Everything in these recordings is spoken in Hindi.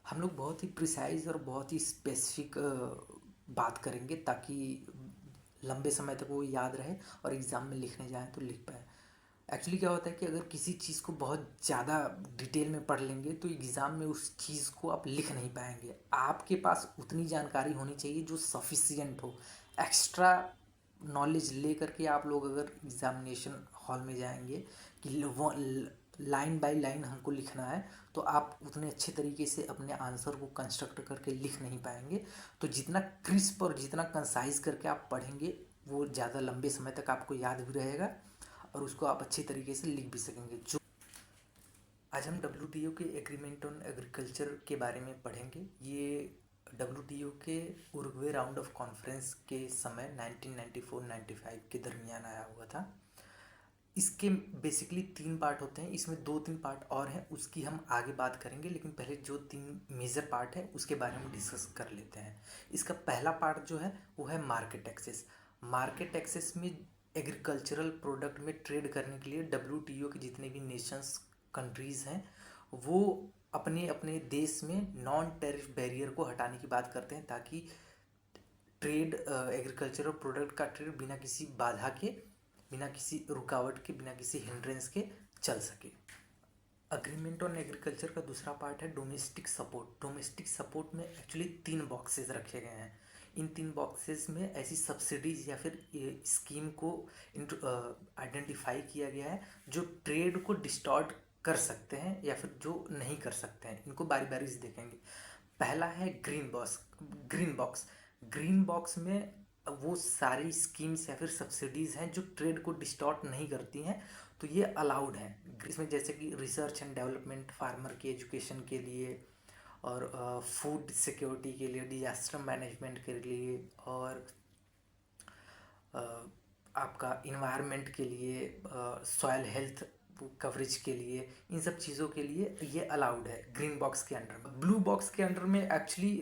हम लोग बहुत ही प्रिसाइज और बहुत ही स्पेसिफिक बात करेंगे ताकि लंबे समय तक वो याद रहे और एग्ज़ाम में लिखने जाएं तो लिख पाए। एक्चुअली क्या होता है कि अगर किसी चीज़ को बहुत ज़्यादा डिटेल में पढ़ लेंगे तो एग्ज़ाम में उस चीज़ को आप लिख नहीं पाएंगे। आपके पास उतनी जानकारी होनी चाहिए जो सफिशियंट हो। एक्स्ट्रा नॉलेज ले करके आप लोग अगर एग्ज़ामिनेशन हॉल में जाएंगे कि वो लाइन बाय लाइन हमको लिखना है, तो आप उतने अच्छे तरीके से अपने आंसर को कंस्ट्रक्ट करके लिख नहीं पाएंगे। तो जितना क्रिस्प और जितना कंसाइज करके आप पढ़ेंगे वो ज़्यादा लंबे समय तक आपको याद भी रहेगा और उसको आप अच्छी तरीके से लिख भी सकेंगे। जो आज हम WTO के एग्रीमेंट ऑन एग्रीकल्चर के बारे में पढ़ेंगे। ये WTO के उरुग्वे राउंड ऑफ कॉन्फ्रेंस के समय 1994-95 के दरमियान आया हुआ था। इसके बेसिकली 3 पार्ट होते हैं, इसमें 2-3 पार्ट और हैं, उसकी हम आगे बात करेंगे, लेकिन पहले जो 3 मेजर पार्ट है उसके बारे में डिस्कस कर लेते हैं। इसका पहला पार्ट जो है वो है मार्केट एक्सेस। मार्केट एक्सेस में एग्रीकल्चरल प्रोडक्ट में ट्रेड करने के लिए WTO के जितने भी नेशंस कंट्रीज़ हैं वो अपने अपने देश में नॉन टैरिफ बैरियर को हटाने की बात करते हैं ताकि ट्रेड एग्रीकल्चरल प्रोडक्ट का ट्रेड बिना किसी बाधा के, बिना किसी रुकावट के, बिना किसी हिंड्रेंस के चल सके। अग्रीमेंट ऑन एग्रीकल्चर का दूसरा पार्ट है डोमेस्टिक सपोर्ट। डोमेस्टिक सपोर्ट में एक्चुअली 3 बॉक्सेस रखे गए हैं। इन 3 बॉक्सेस में ऐसी सब्सिडीज या फिर स्कीम को आइडेंटिफाई किया गया है जो ट्रेड को डिस्टॉर्ट कर सकते हैं या फिर जो नहीं कर सकते हैं। इनको बारी बारी से देखेंगे। पहला है ग्रीन बॉक्स। ग्रीन बॉक्स में वो सारी स्कीम्स या फिर सब्सिडीज़ हैं जो ट्रेड को डिस्टॉर्ट नहीं करती हैं, तो ये अलाउड है। इसमें जैसे कि रिसर्च एंड डेवलपमेंट, फार्मर की एजुकेशन के लिए, और फूड सिक्योरिटी के लिए, डिजास्टर मैनेजमेंट के लिए, और आपका इन्वायरमेंट के लिए, सॉयल हेल्थ कवरेज के लिए, इन सब चीज़ों के लिए ये अलाउड है ग्रीन बॉक्स के अंडर में। ब्लू बॉक्स के अंडर में एक्चुअली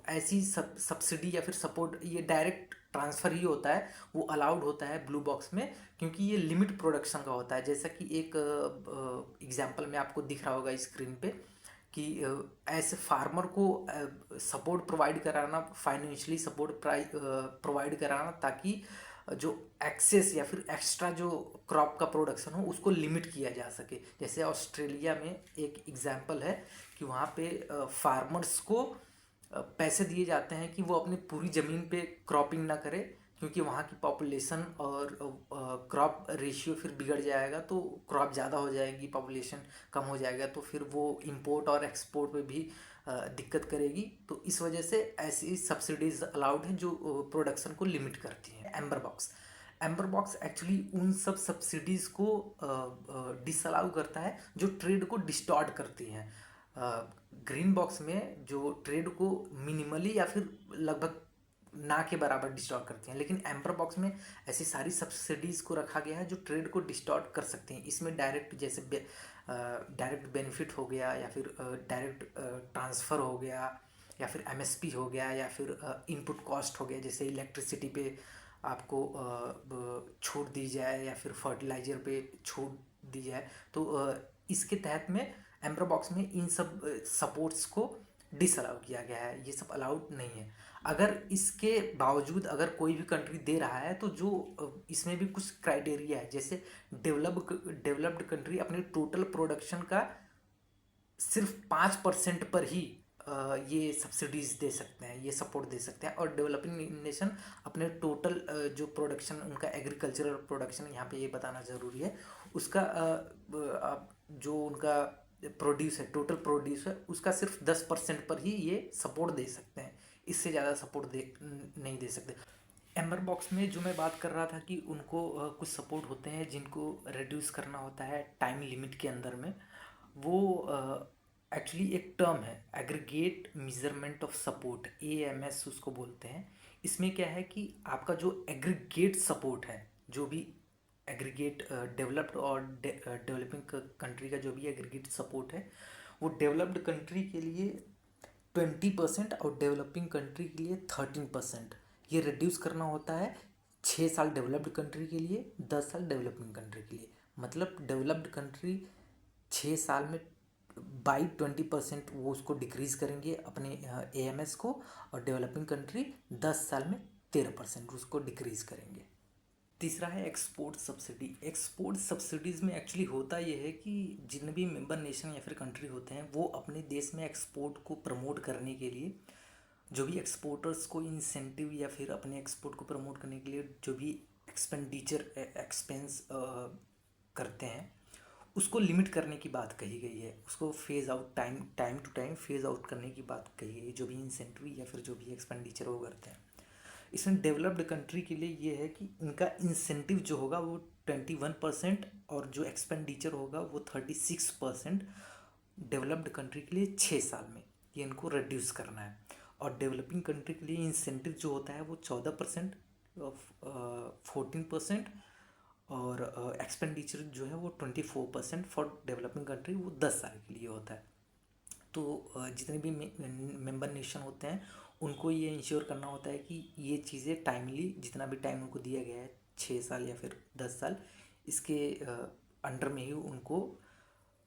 ऐसी सब्सिडी या फिर सपोर्ट ये डायरेक्ट ट्रांसफ़र ही होता है, वो अलाउड होता है ब्लू बॉक्स में, क्योंकि ये लिमिट प्रोडक्शन का होता है। जैसा कि एक एग्जांपल में आपको दिख रहा होगा स्क्रीन पे कि ऐसे फार्मर को सपोर्ट प्रोवाइड कराना, फाइनेंशियली सपोर्ट प्रोवाइड कराना, ताकि जो एक्सेस या फिर एक्स्ट्रा जो क्रॉप का प्रोडक्शन हो उसको लिमिट किया जा सके। जैसे ऑस्ट्रेलिया में एक एग्जांपल है कि वहाँ पे फार्मर्स को पैसे दिए जाते हैं कि वो अपनी पूरी ज़मीन पे क्रॉपिंग ना करे, क्योंकि वहाँ की पॉपुलेशन और क्रॉप रेशियो फिर बिगड़ जाएगा। तो क्रॉप ज़्यादा हो जाएगी, पॉपुलेशन कम हो जाएगा, तो फिर वो इंपोर्ट और एक्सपोर्ट में भी दिक्कत करेगी। तो इस वजह से ऐसी सब्सिडीज अलाउड हैं जो प्रोडक्शन को लिमिट करती हैं। एम्बर बॉक्स एक्चुअली उन सब सब्सिडीज़ को डिसअलाउ करता है जो ट्रेड को डिस्टॉर्ट करती हैं। ग्रीन बॉक्स में जो ट्रेड को मिनिमली या फिर लगभग ना के बराबर डिस्टॉर्ट करती हैं, लेकिन एम्बर बॉक्स में ऐसी सारी सब्सिडीज़ को रखा गया है जो ट्रेड को डिस्टॉर्ट कर सकती हैं। इसमें डायरेक्ट जैसे डायरेक्ट बेनिफिट हो गया, या फिर डायरेक्ट ट्रांसफ़र हो गया, या फिर MSP हो गया, या फिर इनपुट कॉस्ट हो गया। जैसे इलेक्ट्रिसिटी पे आपको छूट दी जाए या फिर फर्टिलाइज़र पे छूट दी जाए, तो इसके तहत में एम्बर बॉक्स में इन सब सपोर्ट्स को डिसअलाउ किया गया है। ये सब अलाउड नहीं है। अगर इसके बावजूद अगर कोई भी कंट्री दे रहा है तो जो इसमें भी कुछ क्राइटेरिया है। जैसे डेवलप्ड कंट्री अपने टोटल प्रोडक्शन का सिर्फ 5% पर ही ये सब्सिडीज़ दे सकते हैं, ये सपोर्ट दे सकते हैं। और डेवलपिंग नेशन अपने टोटल जो प्रोडक्शन, उनका एग्रीकल्चरल प्रोडक्शन, यहाँ पे ये बताना ज़रूरी है, उसका जो उनका प्रोड्यूस है, टोटल प्रोड्यूस है, उसका सिर्फ 10% पर ही ये सपोर्ट दे सकते हैं। इससे ज़्यादा सपोर्ट नहीं दे सकते। एम्बर बॉक्स में जो मैं बात कर रहा था कि उनको कुछ सपोर्ट होते हैं जिनको रिड्यूस करना होता है टाइम लिमिट के अंदर में, वो एक्चुअली एक टर्म है, aggregate measurement of support, AMS उसको बोलते हैं। इसमें क्या है कि आपका जो एग्रीगेट सपोर्ट है, जो भी एग्रीगेट डेवलप्ड और डेवलपिंग कंट्री का जो भी एग्रीगेट सपोर्ट है, वो डेवलप्ड कंट्री के लिए 20% और डेवलपिंग कंट्री के लिए 13%। ये रिड्यूस करना होता है 6 साल डेवलप्ड कंट्री के लिए, 10 साल डेवलपिंग कंट्री के लिए। मतलब डेवलप्ड कंट्री 6 साल में बाई 20% वो उसको डिक्रीज़ करेंगे अपने AMS को, और डेवलपिंग कंट्री 10 साल में 13% उसको डिक्रीज़ करेंगे। तीसरा है एक्सपोर्ट सब्सिडी। एक्सपोर्ट सब्सिडीज़ में एक्चुअली होता ये है कि जितने भी मेंबर नेशन या फिर कंट्री होते हैं वो अपने देश में एक्सपोर्ट को प्रमोट करने के लिए जो भी एक्सपोर्टर्स को इंसेंटिव या फिर अपने एक्सपोर्ट को प्रमोट करने के लिए जो भी एक्सपेंस करते हैं उसको लिमिट करने की बात कही गई है, उसको phase out time to time phase out करने की बात कही गई है, जो भी इंसेंटिव या फिर जो भी एक्सपेंडिचर वो करते हैं। इसमें डेवलप्ड कंट्री के लिए ये है कि इनका इंसेंटिव जो होगा वो 21% और जो एक्सपेंडिचर होगा वो 36% डेवलप्ड कंट्री के लिए 6 साल में ये इनको रिड्यूस करना है। और डेवलपिंग कंट्री के लिए इंसेंटिव जो होता है वो 14%, 14%, और एक्सपेंडिचर जो है वो 24% फॉर डेवलपिंग कंट्री, वो 10 साल के लिए होता है। तो जितने भी मेंबर नेशन होते हैं उनको ये इंश्योर करना होता है कि ये चीज़ें टाइमली, जितना भी टाइम उनको दिया गया है 6 साल या फिर 10 साल, इसके अंडर में ही उनको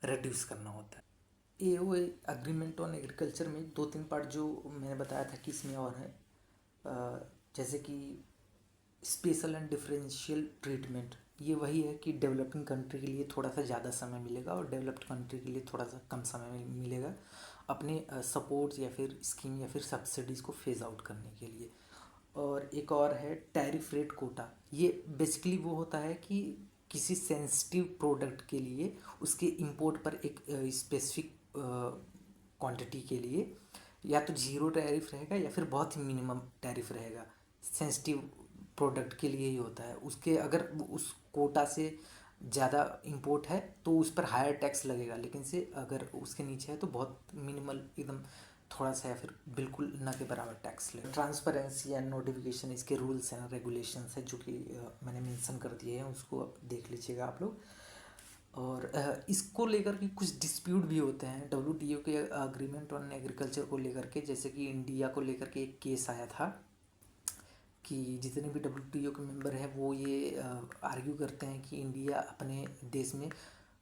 रिड्यूस करना होता है। AOA अग्रीमेंट ऑन एग्रीकल्चर में 2-3 पार्ट जो मैंने बताया था कि इसमें और है, जैसे कि स्पेशल एंड डिफरेंशियल ट्रीटमेंट, ये वही है कि डेवलपिंग कंट्री के लिए थोड़ा सा ज़्यादा समय मिलेगा और डेवलप्ड कंट्री के लिए थोड़ा सा कम समय मिलेगा अपने सपोर्ट्स या फिर स्कीम या फिर सब्सिडीज़ को फेज़ आउट करने के लिए। और एक और है टैरिफ रेट कोटा। ये बेसिकली वो होता है कि किसी सेंसिटिव प्रोडक्ट के लिए उसके इंपोर्ट पर एक स्पेसिफिक क्वांटिटी के लिए या तो जीरो टैरिफ रहेगा या फिर बहुत ही मिनिमम टैरिफ रहेगा। सेंसिटिव प्रोडक्ट के लिए ही होता है, उसके अगर उस कोटा से ज़्यादा इंपोर्ट है तो उस पर हायर टैक्स लगेगा, लेकिन से अगर उसके नीचे है तो बहुत मिनिमल एकदम थोड़ा सा या फिर बिल्कुल ना के बराबर टैक्स लगेगा। ट्रांसपेरेंसी एंड नोटिफिकेशन, इसके रूल्स एंड रेगुलेशंस है जो कि मैंने मेंशन कर दिए हैं, उसको आप देख लीजिएगा आप लोग। और इसको लेकर के कुछ डिस्प्यूट भी होते हैं WTO के अग्रीमेंट ऑन एग्रीकल्चर को लेकर के, जैसे कि इंडिया को लेकर के एक केस आया था कि जितने भी WTO के मेंबर हैं वो ये आर्ग्यू करते हैं कि इंडिया अपने देश में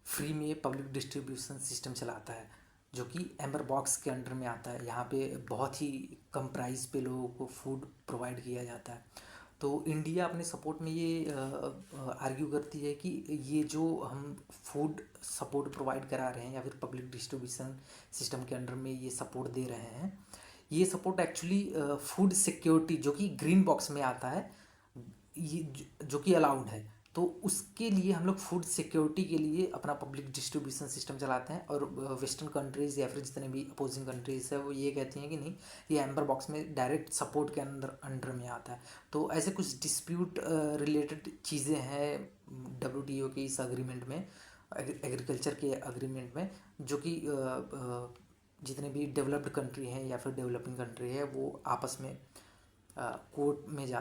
फ्री में पब्लिक डिस्ट्रीब्यूशन सिस्टम चलाता है जो कि एम्बर बॉक्स के अंडर में आता है। यहाँ पे बहुत ही कम प्राइस पे लोगों को फूड प्रोवाइड किया जाता है। तो इंडिया अपने सपोर्ट में ये आर्ग्यू करती है कि ये जो हम फूड सपोर्ट प्रोवाइड करा रहे हैं या फिर पब्लिक डिस्ट्रीब्यूशन सिस्टम के अंडर में ये सपोर्ट दे रहे हैं, ये सपोर्ट एक्चुअली फूड सिक्योरिटी जो कि ग्रीन बॉक्स में आता है, ये जो कि अलाउड है, तो उसके लिए हम लोग फूड सिक्योरिटी के लिए अपना पब्लिक डिस्ट्रीब्यूशन सिस्टम चलाते हैं। और वेस्टर्न कंट्रीज़ या फिर जितने भी अपोजिंग कंट्रीज़ है वो ये कहती हैं कि नहीं, ये एम्बर बॉक्स में डायरेक्ट सपोर्ट के अंडर में आता है। तो ऐसे कुछ डिस्प्यूट रिलेटेड चीज़ें हैं WTO के इस अग्रीमेंट में, एग्रीकल्चर के अग्रीमेंट में, जो कि जितने भी डेवलप्ड कंट्री हैं या फिर डेवलपिंग कंट्री है वो आपस में कोर्ट में जा